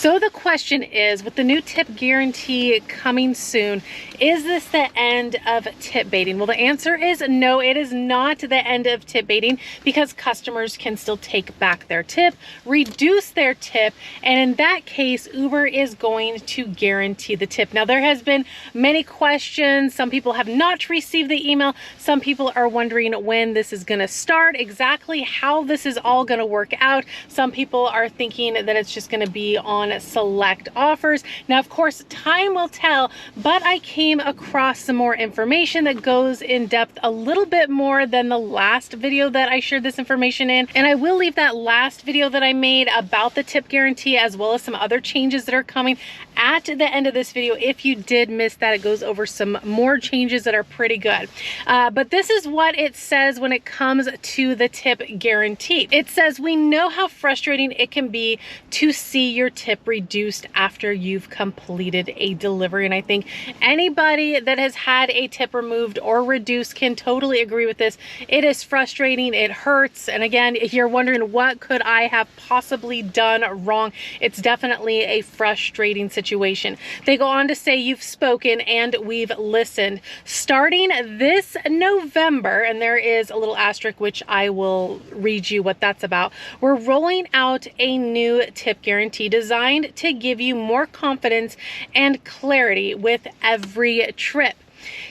So the question is, with the new tip guarantee coming soon, is this the end of tip baiting? Well, the answer is no, it is not the end of tip baiting, because customers can still take back their tip, reduce their tip, and in that case, Uber is going to guarantee the tip. Now, there has been many questions. Some people have not received the email. Some people are wondering when this is going to start, exactly how this is all going to work out. Some people are thinking that it's just going to be on select offers. Now, of course, time will tell, but I came across some more information that goes in depth a little bit more than the last video that I shared this information in. And I will leave that last video that I made about the tip guarantee, as well as some other changes that are coming, at the end of this video. If you did miss that, it goes over some more changes that are pretty good. But this is what it says when it comes to the tip guarantee. It says, we know how frustrating it can be to see your tip reduced after you've completed a delivery. And I think anybody that has had a tip removed or reduced can totally agree with this. It is frustrating, it hurts. And again, if you're wondering what could I have possibly done wrong, it's definitely a frustrating situation. They go on to say, you've spoken and we've listened. Starting this November, and there is a little asterisk which I will read you what that's about, we're rolling out a new tip guarantee designed to give you more confidence and clarity with every trip.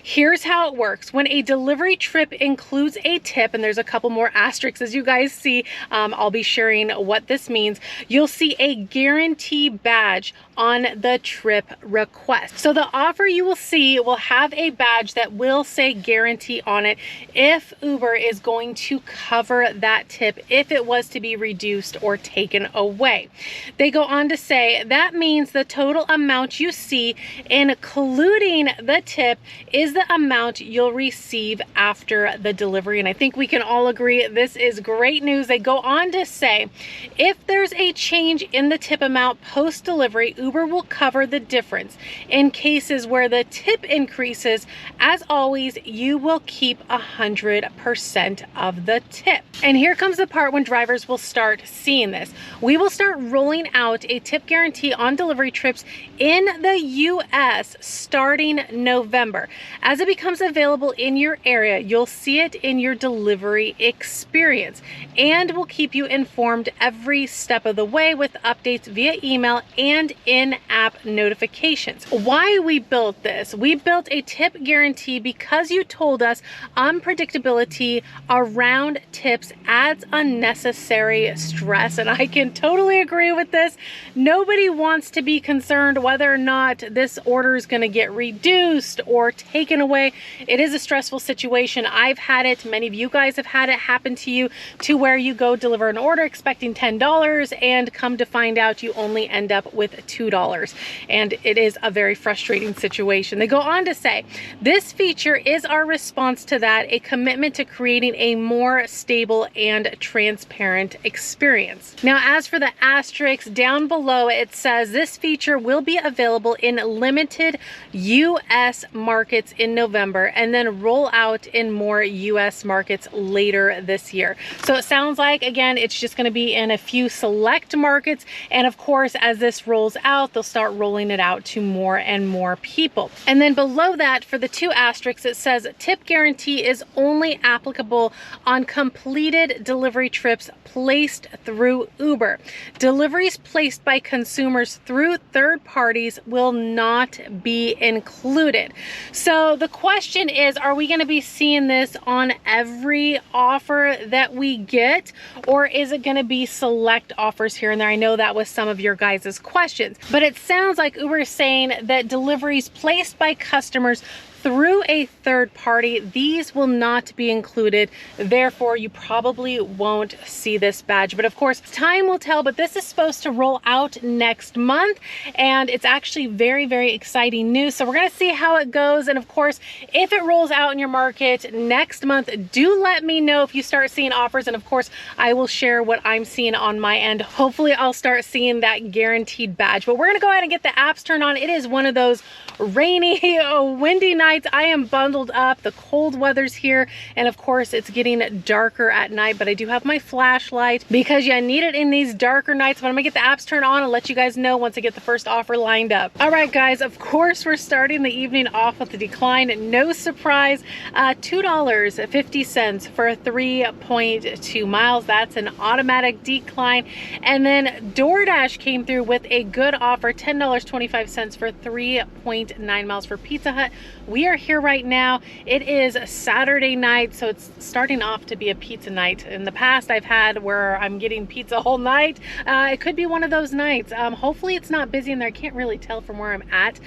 Here's how it works. When a delivery trip includes a tip, and there's a couple more asterisks as you guys see, I'll be sharing what this means. You'll see a guarantee badge on the trip request. So the offer you will see will have a badge that will say guarantee on it if Uber is going to cover that tip if it was to be reduced or taken away. They go on to say that means the total amount you see, including the tip, is the amount you'll receive after the delivery. And I think we can all agree this is great news. They go on to say, if there's a change in the tip amount post-delivery, Uber will cover the difference. In cases where the tip increases, as always, you will keep 100% of the tip. And here comes the part when drivers will start seeing this. We will start rolling out a tip guarantee on delivery trips in the US starting November. As it becomes available in your area, you'll see it in your delivery experience, and we'll keep you informed every step of the way with updates via email and in-app notifications. Why we built this? We built a tip guarantee because you told us unpredictability around tips adds unnecessary stress, and I can totally agree with this. Nobody wants to be concerned whether or not this order is going to get reduced or taken away. It is a stressful situation. I've had it. Many of you guys have had it happen to you, to where you go deliver an order expecting $10 and come to find out you only end up with $2. And it is a very frustrating situation. They go on to say, this feature is our response to that, a commitment to creating a more stable and transparent experience. Now, as for the asterisks down below, it says this feature will be available in limited US markets in November and then roll out in more US markets later this year. So it sounds like, again, it's just going to be in a few select markets. And of course, as this rolls out, they'll start rolling it out to more and more people. And then below that, for the two asterisks, it says tip guarantee is only applicable on completed delivery trips placed through Uber. Deliveries placed by consumers through third parties will not be included. So the question is, are we going to be seeing this on every offer that we get, or is it going to be select offers here and there? I know that was some of your guys' questions, but it sounds like Uber is saying that deliveries placed by customers through a third party, these will not be included. Therefore, you probably won't see this badge. But of course, time will tell, but this is supposed to roll out next month. And it's actually very, very exciting news. So we're gonna see how it goes. And of course, if it rolls out in your market next month, do let me know if you start seeing offers. And of course, I will share what I'm seeing on my end. Hopefully I'll start seeing that guaranteed badge. But we're gonna go ahead and get the apps turned on. It is one of those rainy, windy nights nights. I am bundled up. The cold weather's here, and of course it's getting darker at night, but I do have my flashlight because you need it in these darker nights. But I'm gonna get the apps turned on and let you guys know once I get the first offer lined up. All right, guys, of course we're starting the evening off with a decline. No surprise, $2.50 for 3.2 miles. That's an automatic decline. And then DoorDash came through with a good offer, $10.25 for 3.9 miles for Pizza Hut. We are here right now. It is Saturday night, so it's starting off to be a pizza night. In the past, I've had where I'm getting pizza whole night. It could be one of those nights. Hopefully it's not busy in there. I can't really tell from where I'm at.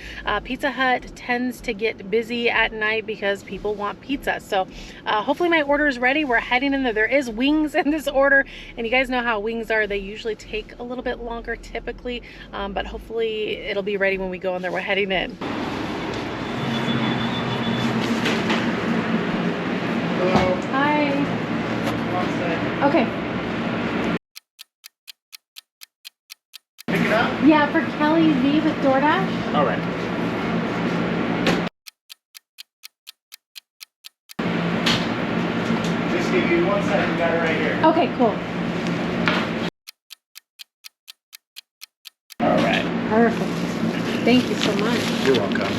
Pizza Hut tends to get busy at night because people want pizza. So hopefully my order is ready. We're heading in there. There is wings in this order, and you guys know how wings are. They usually take a little bit longer typically, but hopefully it'll be ready when we go in there. We're heading in. Hello. Hi. Okay. Pick it up? Yeah, for Kelly V with DoorDash. All right. Just give you 1 second. Got it right here. Okay, cool. All right. Perfect. Thank you so much. You're welcome.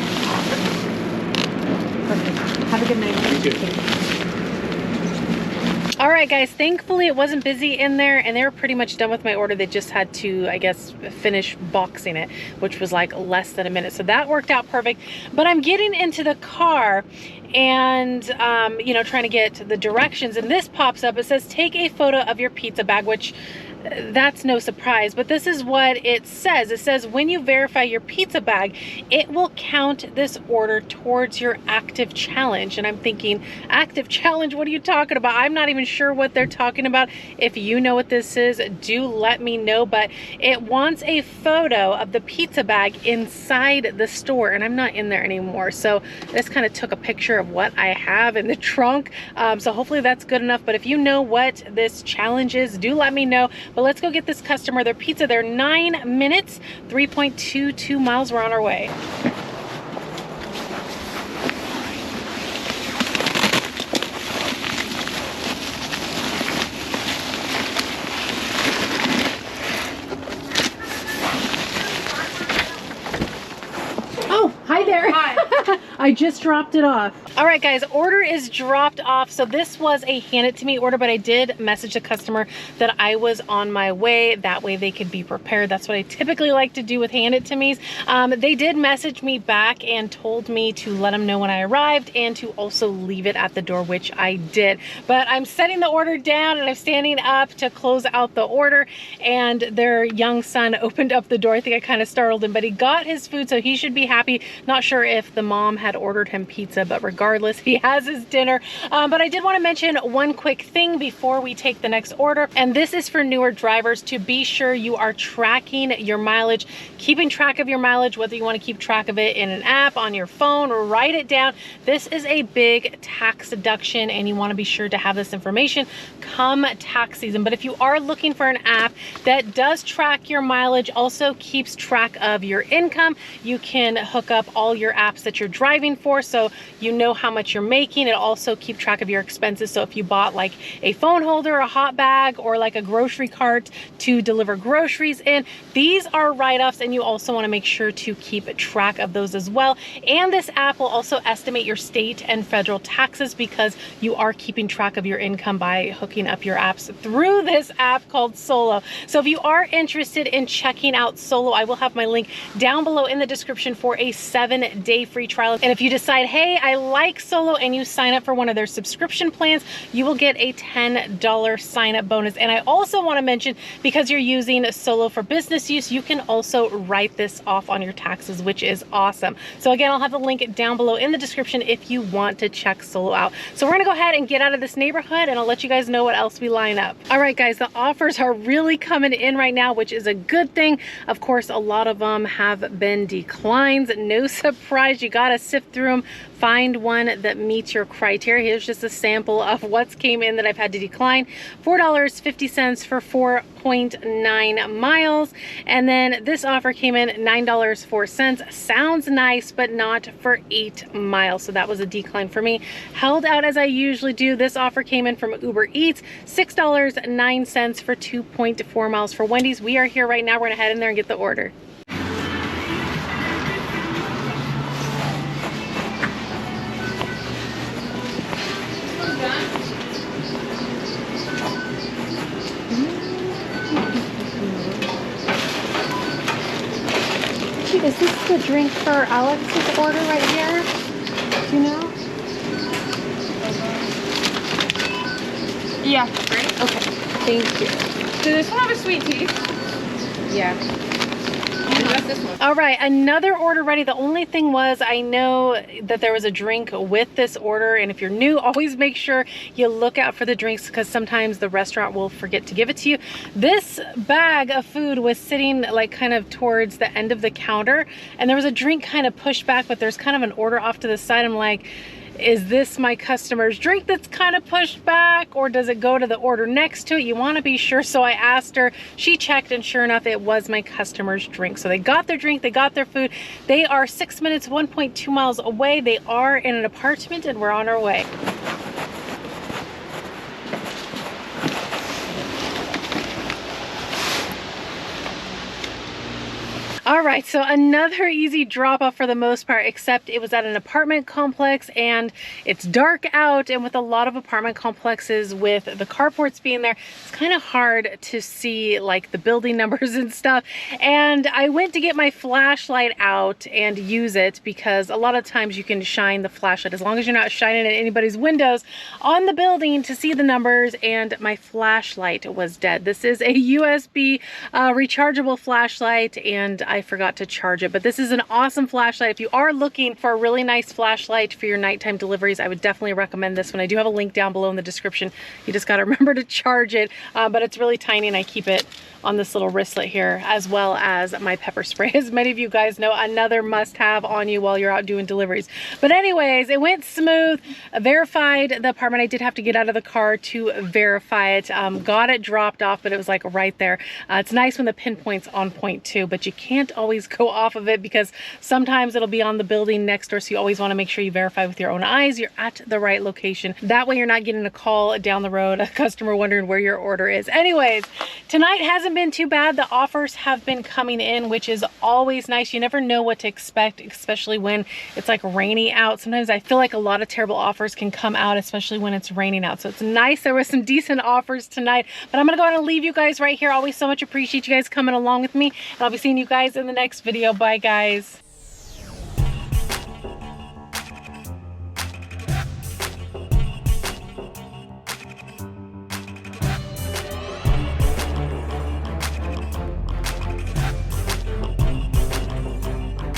Perfect. Have a good night. You too. All right, guys, thankfully it wasn't busy in there, and they were pretty much done with my order. They just had to, I guess, finish boxing it, which was like less than a minute. So that worked out perfect. But I'm getting into the car and, you know, trying to get the directions, and this pops up. It says, take a photo of your pizza bag, which that's no surprise, but this is what it says. It says when you verify your pizza bag, it will count this order towards your active challenge. And I'm thinking, active challenge, what are you talking about? I'm not even sure what they're talking about. If you know what this is, do let me know. But it wants a photo of the pizza bag inside the store, and I'm not in there anymore. So this kind of took a picture of what I have in the trunk. So hopefully that's good enough. But if you know what this challenge is, do let me know. But let's go get this customer their pizza. They're 9 minutes, 3.22 miles. We're on our way. Oh, hi there. Hi. I just dropped it off. All right, guys, order is dropped off. So this was a hand it to me order, but I did message the customer that I was on my way. That way they could be prepared. That's what I typically like to do with hand it to me's. They did message me back and told me to let them know when I arrived and to also leave it at the door, which I did. But I'm setting the order down and I'm standing up to close out the order, and their young son opened up the door. I think I kind of startled him, but he got his food, so he should be happy. Not sure if the mom had ordered him pizza, but regardless, he has his dinner. But I did want to mention one quick thing before we take the next order, and this is for newer drivers to be sure you are tracking your mileage, keeping track of your mileage, whether you want to keep track of it in an app, on your phone, or write it down. This is a big tax deduction, and you want to be sure to have this information come tax season. But if you are looking for an app that does track your mileage, also keeps track of your income, you can hook up all your apps that you're driving for, so you know how much you're making. It also keep track of your expenses. So if you bought like a phone holder, a hot bag, or like a grocery cart to deliver groceries in, these are write-offs, and you also want to make sure to keep track of those as well. And this app will also estimate your state and federal taxes because you are keeping track of your income by hooking up your apps through this app called Solo. So if you are interested in checking out Solo, I will have my link down below in the description for a 7-day free trial. And if you decide, hey, I like Solo, and you sign up for one of their subscription plans, you will get a $10 sign-up bonus. And I also want to mention, because you're using Solo for business use, you can also write this off on your taxes, which is awesome. So again, I'll have the link down below in the description if you want to check Solo out. So we're gonna go ahead and get out of this neighborhood, and I'll let you guys know what else we line up. All right, guys, the offers are really coming in right now, which is a good thing. Of course, a lot of them have been declines. No surprise, you gotta sift sift through them, find one that meets your criteria. Here's just a sample of what's came in that I've had to decline. $4.50 for 4.9 miles. And then this offer came in $9.04. Sounds nice, but not for 8 miles. So that was a decline for me. Held out as I usually do. This offer came in from Uber Eats, $6.09 for 2.4 miles for Wendy's. We are here right now. We're gonna head in there and get the order. Is this the drink for Alex's order right here? Do you know? Yeah. Great. Okay, thank you. Does this one have a sweet tea? Yeah. This one. All right, another order ready. The only thing was, I know that there was a drink with this order, and if you're new, always make sure you look out for the drinks because sometimes the restaurant will forget to give it to you. This bag of food was sitting like kind of towards the end of the counter, and there was a drink kind of pushed back, but there's kind of an order off to the side. I'm like, is this my customer's drink that's kind of pushed back, or does it go to the order next to it? You want to be sure. So I asked her, she checked, and sure enough, it was my customer's drink. So they got their drink, they got their food. They are 6 minutes, 1.2 miles away. They are in an apartment, and we're on our way. All right, so another easy drop off for the most part, except it was at an apartment complex and it's dark out, and with a lot of apartment complexes with the carports being there, it's kind of hard to see like the building numbers and stuff. And I went to get my flashlight out and use it because a lot of times you can shine the flashlight as long as you're not shining at anybody's windows on the building to see the numbers, and my flashlight was dead. This is a USB rechargeable flashlight, and I forgot to charge it, but this is an awesome flashlight. If you are looking for a really nice flashlight for your nighttime deliveries, I would definitely recommend this one. I do have a link down below in the description. You just got to remember to charge it, but it's really tiny, and I keep it on this little wristlet here, as well as my pepper spray. As many of you guys know, another must-have on you while you're out doing deliveries. But anyways, it went smooth. Verified the apartment. I did have to get out of the car to verify it. Got it dropped off, but it was like right there. It's nice when the pinpoint's on point too, but you can't always go off of it because sometimes it'll be on the building next door, so you always want to make sure you verify with your own eyes you're at the right location. That way you're not getting a call down the road, a customer wondering where your order is. Anyways, tonight hasn't been too bad. The offers have been coming in, which is always nice. You never know what to expect, especially when it's like rainy out. Sometimes I feel like a lot of terrible offers can come out, especially when it's raining out. So it's nice. There was some decent offers tonight, but I'm gonna go ahead and leave you guys right here. Always so much appreciate you guys coming along with me, and I'll be seeing you guys in the next video. Bye guys.